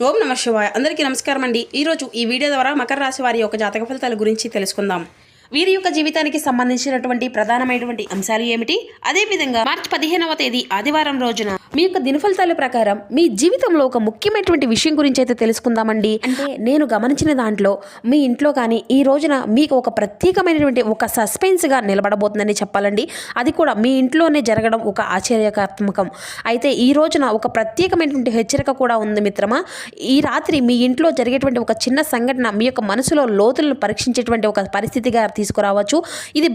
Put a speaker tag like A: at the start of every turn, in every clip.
A: ఓం నమ శివాయ. అందరికీ నమస్కారం అండి. ఈరోజు ఈ వీడియో ద్వారా మకర రాశి వారి యొక్క జాతక ఫలితాల గురించి తెలుసుకుందాం. వీరి యొక్క జీవితానికి సంబంధించినటువంటి ప్రధానమైనటువంటి అంశాలు ఏమిటి, అదేవిధంగా మార్చి 15వ తేదీ ఆదివారం రోజున మీ యొక్క దినఫలితాల ప్రకారం మీ జీవితంలో ఒక ముఖ్యమైనటువంటి విషయం గురించి అయితే తెలుసుకుందామండి. అంటే నేను గమనించిన దాంట్లో మీ ఇంట్లో కానీ ఈ రోజున మీకు ఒక ప్రత్యేకమైనటువంటి ఒక సస్పెన్స్గా నిలబడబోతుందని చెప్పాలండి. అది కూడా మీ ఇంట్లోనే జరగడం ఒక ఆశ్చర్యకాత్మకం. అయితే ఈ రోజున ఒక ప్రత్యేకమైనటువంటి హెచ్చరిక కూడా ఉంది మిత్రమా. ఈ రాత్రి మీ ఇంట్లో జరిగేటువంటి ఒక చిన్న సంఘటన మీ యొక్క మనసులో లోతులను పరీక్షించేటువంటి ఒక పరిస్థితిగా తీసుకురావచ్చు. ఇది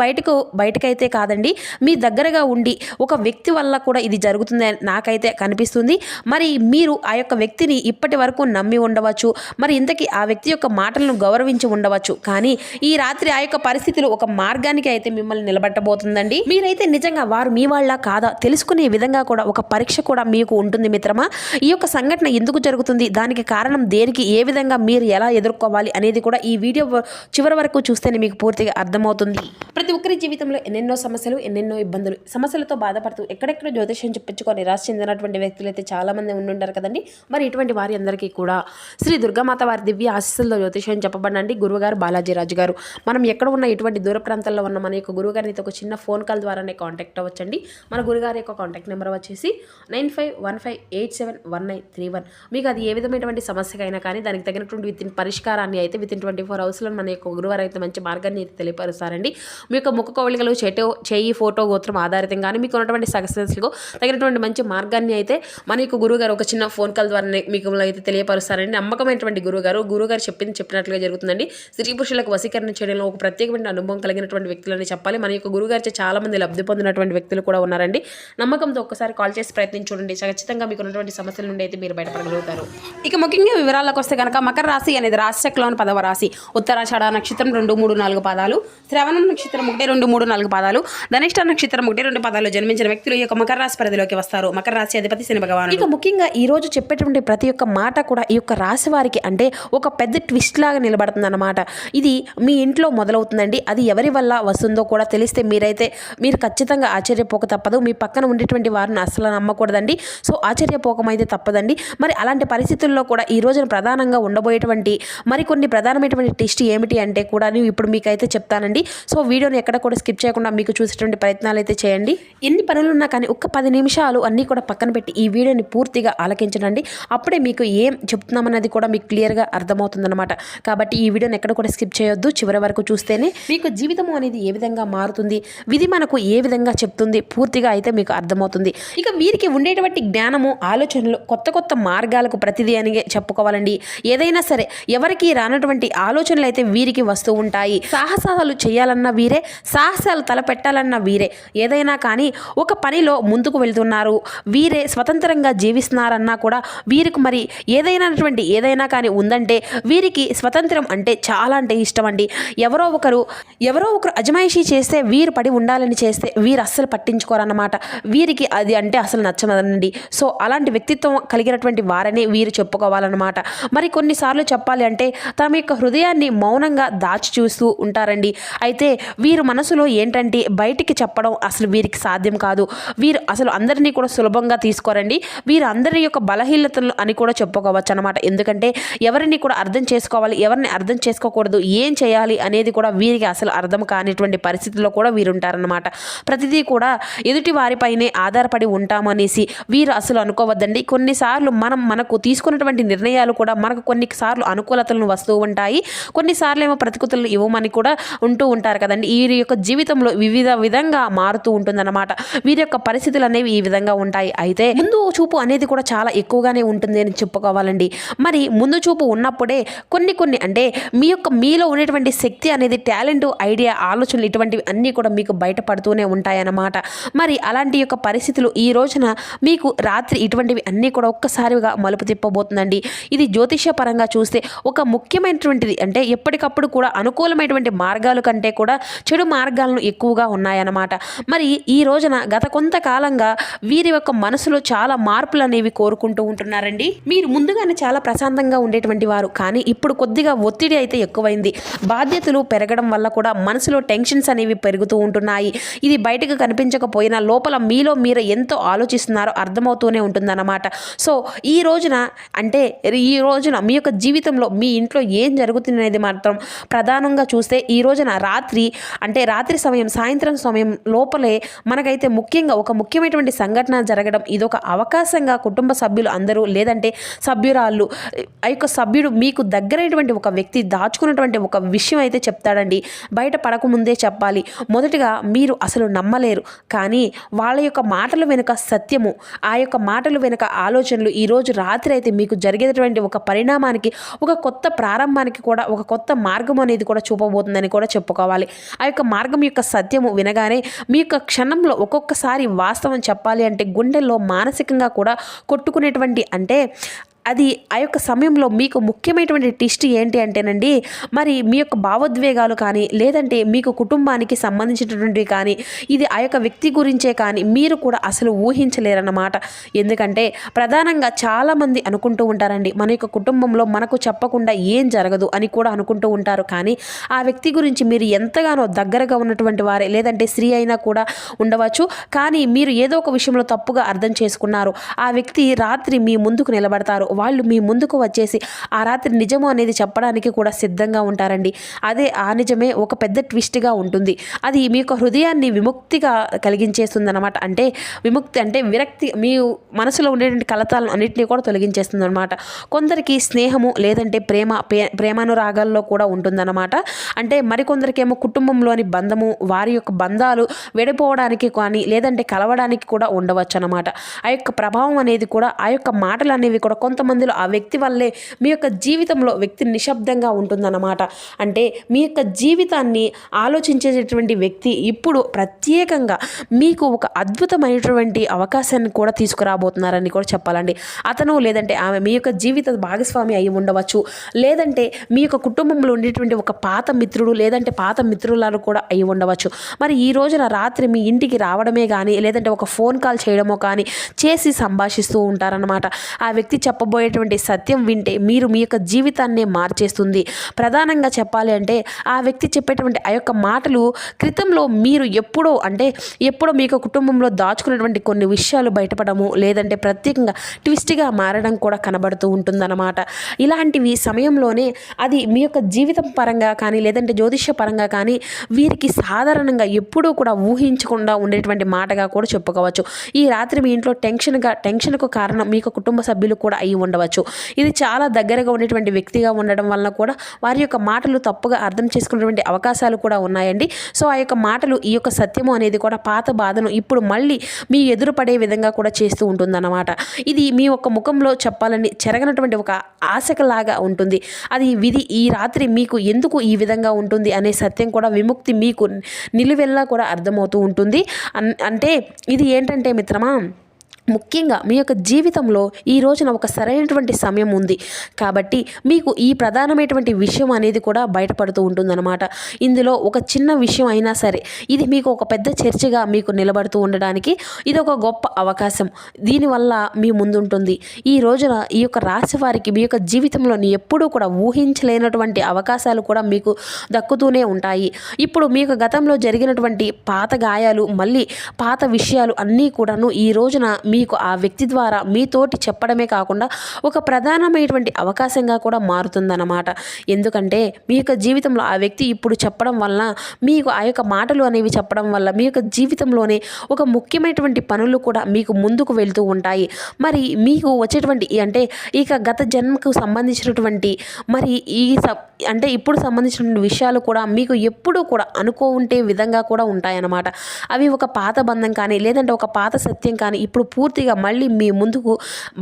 A: బయటకైతే కాదండి, మీ దగ్గరగా ఉండి ఒక వ్యక్తి వల్ల కూడా ఇది జరుగుతుందని నాకైతే కనిపిస్తుంది. మరి మీరు ఆ యొక్క వ్యక్తిని ఇప్పటి వరకు నమ్మి ఉండవచ్చు, మరి ఇంతకీ ఆ వ్యక్తి యొక్క మాటలను గౌరవించి ఉండవచ్చు. కానీ ఈ రాత్రి ఆ యొక్క పరిస్థితులు ఒక మార్గానికి అయితే మిమ్మల్ని నిలబెట్టబోతుందండి. మీరైతే నిజంగా వారు మీ వాళ్ళ కాదా తెలుసుకునే విధంగా కూడా ఒక పరీక్ష కూడా మీకు ఉంటుంది మిత్రమా. ఈ యొక్క సంఘటన ఎందుకు జరుగుతుంది, దానికి కారణం దేనికి, ఏ విధంగా మీరు ఎలా ఎదుర్కోవాలి అనేది కూడా ఈ వీడియో చివరి వరకు చూస్తేనే మీకు పూర్తిగా అర్థమవుతుంది. ప్రతి ఒక్కరి జీవితంలో ఎన్నెన్నో సమస్యలు, ఎన్నెన్నో ఇబ్బందులు, సమస్యలతో బాధపడుతూ ఎక్కడెక్కడ జ్యోతిష్యం చెప్పించుకొని నిరాశ చెందినటువంటి వ్యక్తులు అయితే చాలా మంది ఉండుంటారు కదండి. మరి ఇటువంటి వారి అందరికీ కూడా శ్రీ దుర్గామాత వారి దివ్య ఆశీస్సులతో జ్యోతిష్యం చెప్పబడండి గురువుగారు బాలాజీరాజు గారు. మనం ఎక్కడ ఉన్న ఇటువంటి దూర ప్రాంతాల్లో ఉన్న మన యొక్క గురువుగారిని ఒక చిన్న ఫోన్ కాల్ ద్వారానే కాంటాక్ట్ అవ్వచ్చండి. మన గురుగారి యొక్క కాంటాక్ట్ నెంబర్ వచ్చేసి 9515871931. మీకు అది ఏ విధమైనటువంటి సమస్యకైనా కానీ దానికి తగినటువంటి పరిష్కారాన్ని అయితే వితిన్ 24 అవర్స్లో మన యొక్క గురువారు అయితే మంచి మార్గాన్ని అయితే తెలియపరుస్తారండి. మీ యొక్క ముఖ కవళికలు, చెయ్యి ఫోటో గోత్రం ఆధారితంగానే మీకు ఉన్నటువంటి సక్సెస్కు తగినటువంటి మంచి మార్గాన్ని అయితే మన యొక్క గురువుగారు ఒక చిన్న ఫోన్ కాల్ ద్వారా మీకు అయితే తెలియపరుస్తారండి. నమ్మకమైనటువంటి గురువుగారు చెప్పినట్లుగా జరుగుతుందండి. స్త్రీ పురుషులకు వశీకరణ చేయడంలో ఒక ప్రత్యేకమైన అనుభవం కలిగినటువంటి వ్యక్తులని చెప్పాలి. మన యొక్క గురువుగారి చాలా మంది లబ్ధి పొందినటువంటి వ్యక్తులు కూడా ఉన్నారండి. నమ్మకంతో ఒక్కసారి కాల్ చేసి ప్రయత్నం చూడండి. ఖచ్చితంగా మీకు ఉన్నటువంటి సమస్యల నుండి అయితే మీరు బయటపడగలుగుతారు. ఇక ముఖ్యంగా వివరాలకు వస్తే కనుక మకర రాశి అనేది రాశిచక్రంలోని 10వ రాశి. ఉత్తరాషాఢ నక్షత్రం 2, 3, 4 పాదాలు, శ్రవణం నక్షత్రం 1, 2, 3, 4 పాదాలు, ధనిష్ట నక్షత్రం 1, 2 పాదాలు జన్మించిన వ్యక్తులు ఈ యొక్క మకర రాశి పరిధిలోకి వస్తారు. మకర రాశి అధిపతి శని భగవానుడు. ఇక ముఖ్యంగా ఈ రోజు చెప్పేటువంటి ప్రతి ఒక్క మాట కూడా ఈ యొక్క రాశి వారికి అంటే ఒక పెద్ద ట్విస్ట్ లాగా నిలబడుతుంది అన్నమాట. ఇది మీ ఇంట్లో మొదలవుతుందండి. అది ఎవరి వల్ల వస్తుందో కూడా తెలిస్తే మీరు ఖచ్చితంగా ఆశ్చర్యపోక తప్పదు. మీ పక్కన ఉండేటువంటి వారిని అసలు నమ్మకూడదండి. సో ఆశ్చర్యపోకమైతే తప్పదండి. మరి అలాంటి పరిస్థితుల్లో కూడా ఈ రోజున ప్రధానంగా ఉండబోయేటువంటి మరికొన్ని ప్రధానమైనటువంటి టెస్ట్ ఏమిటి అంటే కూడా నేను ఇప్పుడు మీకైతే చెప్తానండి. సో వీడియోని ఎక్కడ కూడా స్కిప్ చేయకుండా మీకు చూసేటువంటి ప్రయత్నాలు అయితే చేయండి. ఎన్ని పనులున్నా కానీ ఒక్క 10 నిమిషాలు అన్నీ కూడా పక్కన పెట్టి ఈ వీడియోని పూర్తిగా ఆలకించండి. అప్పుడే మీకు ఏం చెప్తున్నామన్నది కూడా మీకు క్లియర్గా అర్థమవుతుందన్నమాట. కాబట్టి ఈ వీడియోని ఎక్కడ కూడా స్కిప్ చేయొద్దు. చివరి వరకు చూస్తేనే మీకు జీవితం అనేది ఏ విధంగా మారుతుంది, విధి మనకు ఏ విధంగా చెప్తుంది పూర్తిగా అయితే మీకు అర్థమవుతుంది. ఇక వీరికి ఉండేటువంటి జ్ఞానము, ఆలోచనలు కొత్త కొత్త మార్గాలకు ప్రతిదీ అని చెప్పుకోవాలండి. ఏదైనా సరే ఎవరికి రానటువంటి ఆలోచనలు అయితే వీరికి వస్తూ ఉంటాయి. సాహసాలు చేయాలన్న వీరే, సాహసాలు తలపెట్టాలన్న వీరే, ఏదైనా కానీ ఒక పనిలో ముందుకు వెళ్తున్నారు, వీరే స్వతంత్రంగా జీవిస్తున్నారన్నా కూడా వీరికి మరి ఏదైనా కానీ ఉందంటే వీరికి స్వతంత్రం అంటే చాలా అంటే ఇష్టం అండి. ఎవరో ఒకరు అజమాయిషీ చేస్తే వీరు పడి ఉండాలని చేస్తే వీరు అస్సలు పట్టించుకోరన్నమాట. వీరికి అది అంటే అసలు నచ్చదండి. సో అలాంటి వ్యక్తిత్వం కలిగినటువంటి వారనే వీరు చెప్పుకోవాలన్నమాట. మరి కొన్నిసార్లు చెప్పాలి అంటే తమ యొక్క హృదయాన్ని మౌనంగా దాచి చూస్తూ ఉంటారండి. అయితే వీరు మనసులో ఏంటంటే బయటికి చెప్పడం అసలు వీరికి సాధ్యం కాదు. వీరు అసలు అందరినీ కూడా సులభంగా తీసుకోరండి. వీరు అందరి యొక్క బలహీనతలు అని కూడా చెప్పుకోవచ్చు అనమాట. ఎందుకంటే ఎవరిని కూడా అర్థం చేసుకోవాలి, ఎవరిని అర్థం చేసుకోకూడదు, ఏం చేయాలి అనేది కూడా వీరికి అసలు అర్థం కానిటువంటి పరిస్థితుల్లో కూడా వీరు ఉంటారన్నమాట. ప్రతిదీ కూడా ఎదుటి వారిపైనే ఆధారపడి ఉంటామనేసి వీరు అసలు అనుకోవద్దండి. కొన్నిసార్లు మనకు తీసుకున్నటువంటి నిర్ణయాలు కూడా మనకు కొన్నిసార్లు అనుకూలతలను వస్తూ ఉంటాయి, కొన్నిసార్లు ఏమో ప్రతికూలతలు ఇవ్వమని కూడా ఉంటూ ఉంటారు కదండి. వీరి యొక్క జీవితంలో వివిధ విధంగా మారుతూ ఉంటుందన్నమాట. వీరి యొక్క పరిస్థితులు అనేవి ఈ విధంగా ఉంటాయి. అయితే ముందు చూపు అనేది కూడా చాలా ఎక్కువగానే ఉంటుంది అని చెప్పుకోవాలండి. మరి ముందు చూపు ఉన్నప్పుడే కొన్ని అంటే మీలో ఉండేటువంటి శక్తి అనేది, టాలెంట్, ఐడియా, ఆలోచనలు ఇటువంటివి అన్నీ కూడా మీకు బయటపడుతూనే ఉంటాయన్నమాట. మరి అలాంటి యొక్క పరిస్థితులు ఈ రోజున మీకు రాత్రి ఇటువంటివి అన్నీ కూడా ఒక్కసారిగా మలుపు తిప్పబోతుందండి. ఇది జ్యోతిష్య పరంగా చూస్తే ఒక ముఖ్యమైనటువంటిది. అంటే ఎప్పటికప్పుడు కూడా అనుకూలమైనటువంటి మార్గాల కంటే కూడా చెడు మార్గాలను ఎక్కువగా ఉన్నాయన్నమాట. మరి ఈ రోజున గత కొంతకాలంగా వీరి యొక్క మనసులో చాలా మార్పులు అనేవి కోరుకుంటూ ఉంటున్నారండి. మీరు ముందుగానే చాలా ప్రశాంతంగా ఉండేటువంటి వారు, కానీ ఇప్పుడు కొద్దిగా ఒత్తిడి అయితే ఎక్కువైంది. బాధ్యతలు పెరగడం వల్ల కూడా మనసులో టెన్షన్స్ అనేవి పెరుగుతూ ఉంటున్నాయి. ఇది బయటకు కనిపించకపోయినా లోపల మీలో మీరు ఎంతో ఆలోచిస్తున్నారో అర్థమవుతూనే ఉంటుందన్నమాట. సో ఈ రోజున మీ యొక్క జీవితంలో మీ ఇంట్లో ఏం జరుగుతున్నది మాత్రం ప్రధానంగా చూస్తే ఈ రోజున రాత్రి సమయం, సాయంత్రం సమయం లోపలే మనకైతే ముఖ్యంగా ఒక ముఖ్యమైనటువంటి సంఘటన జరగడం, ఇదొక అవకాశంగా కుటుంబ సభ్యులు అందరూ లేదంటే సభ్యురాళ్ళు, ఆ యొక్క సభ్యుడు మీకు దగ్గరైనటువంటి ఒక వ్యక్తి దాచుకున్నటువంటి ఒక విషయం అయితే చెప్తాడండి. బయట పడకముందే చెప్పాలి. మొదటిగా మీరు అసలు నమ్మలేరు, కానీ వాళ్ళ యొక్క మాటల వెనుక సత్యము, ఆ యొక్క మాటలు వెనుక ఆలోచనలు ఈరోజు రాత్రి అయితే మీకు జరిగేటువంటి ఒక పరిణామానికి, ఒక కొత్త ప్రారంభానికి కూడా ఒక కొత్త మార్గం అనేది కూడా చూపబోతుందని కూడా చెప్పుకోవాలి. ఆ యొక్క మార్గం యొక్క సత్యము వినగానే మీ యొక్క క్షణంలో ఒక్కొక్కసారి వాస్తవం చెప్పాలి అంటే గుండెల్లో మానసికంగా కూడా కొట్టుకునేటువంటి, అంటే అది ఆ యొక్క సమయంలో మీకు ముఖ్యమైనటువంటి ట్విస్ట్ ఏంటి అంటేనండి, మరి మీ యొక్క భావోద్వేగాలు కానీ లేదంటే మీకు కుటుంబానికి సంబంధించినటువంటివి కానీ, ఇది ఆ యొక్క వ్యక్తి గురించే కానీ మీరు కూడా అసలు ఊహించలేరన్నమాట. ఎందుకంటే ప్రధానంగా చాలామంది అనుకుంటూ ఉంటారండి, మన యొక్క కుటుంబంలో మనకు చెప్పకుండా ఏం జరగదు అని కూడా అనుకుంటూ ఉంటారు. కానీ ఆ వ్యక్తి గురించి మీరు ఎంతగానో దగ్గరగా ఉన్నటువంటి వారే, లేదంటే స్త్రీ అయినా కూడా ఉండవచ్చు, కానీ మీరు ఏదో ఒక విషయంలో తప్పుగా అర్థం చేసుకున్నారు. ఆ వ్యక్తి రాత్రి మీ ముందుకు నిలబడతారు. వాళ్ళు మీ ముందుకు వచ్చేసి ఆ రాత్రి నిజము అనేది చెప్పడానికి కూడా సిద్ధంగా ఉంటారండి. అదే ఆ నిజమే ఒక పెద్ద ట్విస్ట్గా ఉంటుంది. అది మీ యొక్క హృదయాన్ని విముక్తిగా కలిగించేస్తుంది అనమాట. అంటే విముక్తి అంటే విరక్తి, మీ మనసులో ఉండేటువంటి కలతాలను అన్నింటినీ కూడా తొలగించేస్తుంది అనమాట. కొందరికి స్నేహము లేదంటే ప్రేమానురాగాల్లో కూడా ఉంటుందన్నమాట. అంటే మరికొందరికేమో కుటుంబంలోని బంధము, వారి యొక్క బంధాలు విడిపోవడానికి కానీ లేదంటే కలవడానికి కూడా ఉండవచ్చు అనమాట. ఆ యొక్క ప్రభావం అనేది కూడా, ఆ యొక్క మాటలు అనేవి కూడా కొంతమందిలో ఆ వ్యక్తి వల్లే మీ యొక్క జీవితంలో వ్యక్తి నిశ్శబ్దంగా ఉంటుందన్నమాట. అంటే మీ యొక్క జీవితాన్ని ఆలోచించేటటువంటి వ్యక్తి ఇప్పుడు ప్రత్యేకంగా మీకు ఒక అద్భుతమైనటువంటి అవకాశాన్ని కూడా తీసుకురాబోతున్నారని కూడా చెప్పాలండి. అతను లేదంటే ఆమె మీ యొక్క జీవిత భాగస్వామి అయి ఉండవచ్చు, లేదంటే మీ యొక్క కుటుంబంలో ఉండేటువంటి ఒక పాత మిత్రుడు లేదంటే పాత మిత్రులను కూడా అయి ఉండవచ్చు. మరి ఈ రోజున రాత్రి మీ ఇంటికి రావడమే కానీ లేదంటే ఒక ఫోన్ కాల్ చేయడమో కానీ చేసి సంభాషిస్తూ ఉంటారన్నమాట. ఆ వ్యక్తి చెప్పబోయేటువంటి సత్యం వింటే మీరు మీ యొక్క జీవితాన్నే మార్చేస్తుంది. ప్రధానంగా చెప్పాలి అంటే ఆ వ్యక్తి చెప్పేటువంటి ఆ యొక్క మాటలు క్రితంలో మీరు ఎప్పుడో మీ యొక్క కుటుంబంలో దాచుకున్నటువంటి కొన్ని విషయాలు బయటపడము, లేదంటే ప్రత్యేకంగా ట్విస్ట్గా మారడం కూడా కనబడుతూ ఉంటుందన్నమాట. ఇలాంటివి సమయంలోనే అది మీ యొక్క జీవితం పరంగా కానీ లేదంటే జ్యోతిష్య పరంగా కానీ వీరికి సాధారణంగా ఎప్పుడూ కూడా ఊహించకుండా ఉండేటువంటి మాటగా కూడా చెప్పుకోవచ్చు. ఈ రాత్రి మీ ఇంట్లో టెన్షన్కు కారణం మీ యొక్క కుటుంబ సభ్యులు కూడా అయి ఉండవచ్చు. ఇది చాలా దగ్గరగా ఉండేటువంటి వ్యక్తిగా ఉండడం వలన కూడా వారి యొక్క మాటలు తప్పుగా అర్థం చేసుకునేటువంటి అవకాశాలు కూడా ఉన్నాయండి. సో ఆ యొక్క మాటలు, ఈ యొక్క సత్యము అనేది కూడా పాత బాధను ఇప్పుడు మళ్ళీ మీ ఎదురుపడే విధంగా కూడా చేస్తూ ఉంటుందన్నమాట. ఇది మీ యొక్క ముఖంలో చెప్పాలని చెరగనటువంటి ఒక ఆశకలాగా ఉంటుంది. అది విధి ఈ రాత్రి మీకు ఎందుకు ఈ విధంగా ఉంటుంది అనే సత్యం కూడా విముక్తి మీకు నిలువెల్లా కూడా అర్థమవుతూ ఉంటుంది. అంటే ఇది ఏంటంటే మిత్రమా, ముఖ్యంగా మీ యొక్క జీవితంలో ఈ రోజున ఒక సరైనటువంటి సమయం ఉంది కాబట్టి మీకు ఈ ప్రధానమైనటువంటి విషయం అనేది కూడా బయటపడుతూ ఉంటుందన్నమాట. ఇందులో ఒక చిన్న విషయం అయినా సరే ఇది మీకు ఒక పెద్ద చర్చగా మీకు నిలబడుతూ ఉండడానికి ఇది ఒక గొప్ప అవకాశం. దీనివల్ల మీ ముందుంటుంది. ఈ రోజున ఈ యొక్క రాశి వారికి మీ యొక్క జీవితంలోని ఎప్పుడూ కూడా ఊహించలేనటువంటి అవకాశాలు కూడా మీకు దక్కుతూనే ఉంటాయి. ఇప్పుడు మీకు గతంలో జరిగినటువంటి పాత గాయాలు, మళ్ళీ పాత విషయాలు అన్నీ కూడాను ఈ రోజున మీకు ఆ వ్యక్తి ద్వారా మీతోటి చెప్పడమే కాకుండా ఒక ప్రధానమైనటువంటి అవకాశంగా కూడా మారుతుందన్నమాట. ఎందుకంటే మీ యొక్క జీవితంలో ఆ వ్యక్తి ఇప్పుడు చెప్పడం వల్ల, మీకు ఆ యొక్క మాటలు అనేవి చెప్పడం వల్ల మీ యొక్క జీవితంలోనే ఒక ముఖ్యమైనటువంటి పనులు కూడా మీకు ముందుకు వెళ్తూ ఉంటాయి. మరి మీకు వచ్చేటువంటి ఇక గత జన్మకు సంబంధించినటువంటి మరి ఇప్పుడు సంబంధించిన విషయాలు కూడా మీకు ఎప్పుడూ కూడా అనుకో ఉంటే విధంగా కూడా ఉంటాయన్నమాట. అవి ఒక పాత బంధం కానీ లేదంటే ఒక పాత సత్యం కానీ ఇప్పుడు పూర్తిగా మళ్ళీ మీ ముందుకు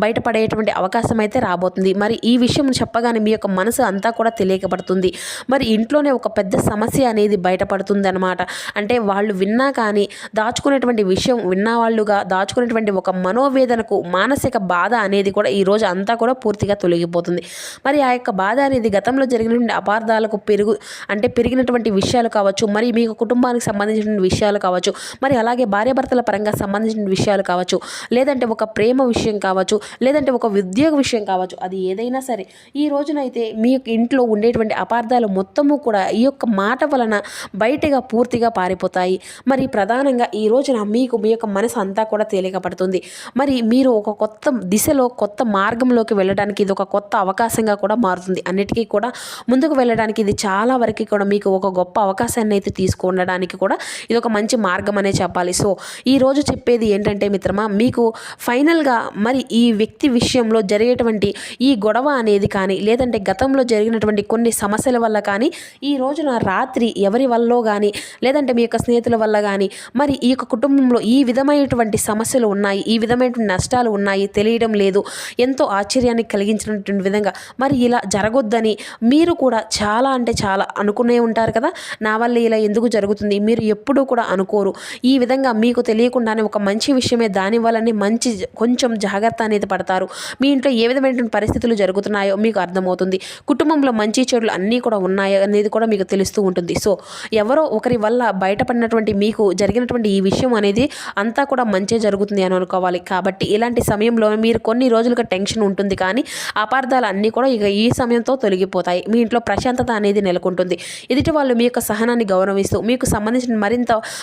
A: బయటపడేటువంటి అవకాశం అయితే రాబోతుంది. మరి ఈ విషయం చెప్పగానే మీ యొక్క మనసు అంతా కూడా తెలియకపడుతుంది. మరి ఇంట్లోనే ఒక పెద్ద సమస్య అనేది బయటపడుతుంది అనమాట. అంటే వాళ్ళు విన్నా కానీ దాచుకునేటువంటి విషయం విన్నవాళ్ళుగా దాచుకునేటువంటి ఒక మనోవేదనకు మానసిక బాధ అనేది కూడా ఈ రోజు అంతా కూడా పూర్తిగా తొలగిపోతుంది. మరి ఆ యొక్క బాధ అనేది గతంలో జరిగినటువంటి అపార్థాలకు పెరిగినటువంటి విషయాలు కావచ్చు, మరి మీకు కుటుంబానికి సంబంధించిన విషయాలు కావచ్చు, మరి అలాగే భార్యాభర్తల పరంగా సంబంధించిన విషయాలు కావచ్చు, లేదంటే ఒక ప్రేమ విషయం కావచ్చు, లేదంటే ఒక ఉద్యోగ విషయం కావచ్చు, అది ఏదైనా సరే ఈ రోజునైతే మీ యొక్క ఇంట్లో ఉండేటువంటి అపార్థాలు మొత్తము కూడా ఈ యొక్క మాట వలన బయటగా పూర్తిగా పారిపోతాయి. మరి ప్రధానంగా ఈ రోజున మీ యొక్క మనసు అంతా కూడా తేలికపడుతుంది. మరి మీరు ఒక కొత్త దిశలో కొత్త మార్గంలోకి వెళ్ళడానికి ఇది ఒక కొత్త అవకాశంగా కూడా మారుతుంది. అన్నిటికీ కూడా ముందుకు వెళ్ళడానికి ఇది చాలా వరకు కూడా మీకు ఒక గొప్ప అవకాశాన్ని అయితే తీసుకుండడానికి కూడా ఇది ఒక మంచి మార్గం అనే చెప్పాలి. సో ఈ రోజు చెప్పేది ఏంటంటే మిత్రమా, మీకు ఫైనల్గా మరి ఈ వ్యక్తి విషయంలో జరిగేటువంటి ఈ గొడవ అనేది కానీ, లేదంటే గతంలో జరిగినటువంటి కొన్ని సమస్యల వల్ల కానీ, ఈ రోజున రాత్రి ఎవరి వల్ల కానీ, లేదంటే మీ యొక్క స్నేహితుల వల్ల కానీ, మరి ఈ యొక్క కుటుంబంలో ఈ విధమైనటువంటి సమస్యలు ఉన్నాయి, ఈ విధమైనటువంటి నష్టాలు ఉన్నాయి, తెలియడం లేదు, ఎంతో ఆశ్చర్యాన్ని కలిగించినటువంటి విధంగా మరి ఇలా జరగొద్దని మీరు కూడా చాలా అంటే చాలా అనుకునే ఉంటారు కదా, నా వల్ల ఇలా ఎందుకు జరుగుతుంది, మీరు ఎప్పుడూ కూడా అనుకోరు. ఈ విధంగా మీకు తెలియకుండానే ఒక మంచి విషయమే దానివల్లనే కొంచెం జాగ్రత్త అనేది పడతారు. మీ ఇంట్లో ఏ విధమైనటువంటి పరిస్థితులు జరుగుతున్నాయో మీకు అర్థమవుతుంది. కుటుంబంలో మంచి చెడులు అన్నీ కూడా ఉన్నాయి అనేది కూడా మీకు తెలుస్తూ ఉంటుంది. సో ఎవరో ఒకరి వల్ల బయటపడినటువంటి మీకు జరిగినటువంటి ఈ విషయం అనేది అంతా కూడా మంచి జరుగుతుంది అని అనుకోవాలి. కాబట్టి ఇలాంటి సమయంలో మీరు కొన్ని రోజులుగా టెన్షన్ ఉంటుంది, కానీ అపార్థాలు అన్నీ కూడా ఇక ఈ సమయంతో తొలగిపోతాయి. మీ ఇంట్లో ప్రశాంతత అనేది నెలకొంటుంది. ఎదుటి వాళ్ళు మీ యొక్క సహనాన్ని గౌరవిస్తూ మీకు సంబంధించిన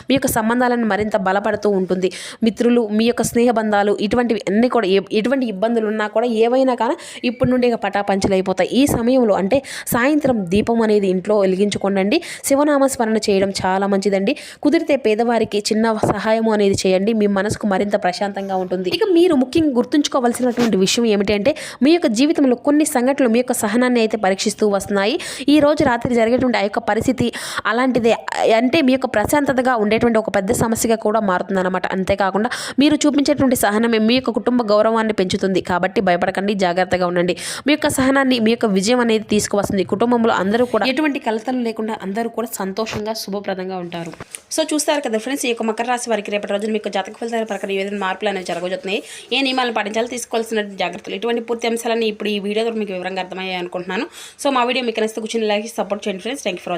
A: మీ యొక్క సంబంధాలను మరింత బలపడుతూ ఉంటుంది. మిత్రులు, మీ యొక్క స్నేహబంధాలు ఇటువంటివి అన్నీ కూడా ఎటువంటి ఇబ్బందులు ఉన్నా కూడా ఏవైనా కానీ ఇప్పటి నుండి ఇక పటాపంచలైపోతాయి. ఈ సమయంలో అంటే సాయంత్రం దీపం అనేది ఇంట్లో వెలిగించుకోండి. శివనామ స్మరణ చేయడం చాలా మంచిదండి. కుదిరితే పేదవారికి చిన్న సహాయము అనేది చేయండి. మీ మనసుకు మరింత ప్రశాంతంగా ఉంటుంది. ఇక మీరు ముఖ్యంగా గుర్తుంచుకోవాల్సినటువంటి విషయం ఏమిటంటే, మీ యొక్క జీవితంలో కొన్ని సంఘటనలు మీ యొక్క సహనాన్ని అయితే పరీక్షిస్తూ వస్తున్నాయి. ఈ రోజు రాత్రి జరిగేటువంటి ఆ యొక్క పరిస్థితి అలాంటిదే, అంటే మీ యొక్క ప్రశాంతతగా ఉండేటువంటి ఒక పెద్ద సమస్యగా కూడా మారుతుంది అనమాట. అంతేకాకుండా మీరు చూపించేటువంటి సహనమే మీ యొక్క కుటుంబ గౌరవాన్ని పెంచుతుంది. కాబట్టి భయపడకండి, జాగ్రత్తగా ఉండండి. మీ యొక్క సహనాన్ని మీ యొక్క విజయం అనేది తీసుకువస్తుంది. కుటుంబంలో అందరూ కూడా ఎటువంటి కలతలు లేకుండా అందరూ కూడా సంతోషంగా శుభప్రదంగా ఉంటారు. సో చూస్తారు కదా ఫ్రెండ్స్, ఈ యొక్క మకర రాశి వారికి రేపటి రోజున మీకు జాతక ఫలితాల ప్రకారం ఏదైనా మార్పులు అనేవి జరగబోతున్నాయి, ఏ నియమాలను పాటించాలో తీసుకోవాల్సిన జాగ్రత్తలు, ఇటువంటి పూర్తి అంశాలన్నీ ఇప్పుడు ఈ వీడియో ద్వారా మీకు వివరంగా అర్థమయ్యాయి అనుకుంటున్నాను. సో మా వీడియో మీకు నచ్చితే కూర్చొని లైక్ సపోర్ట్ చేయండి friends. Thank you for watching.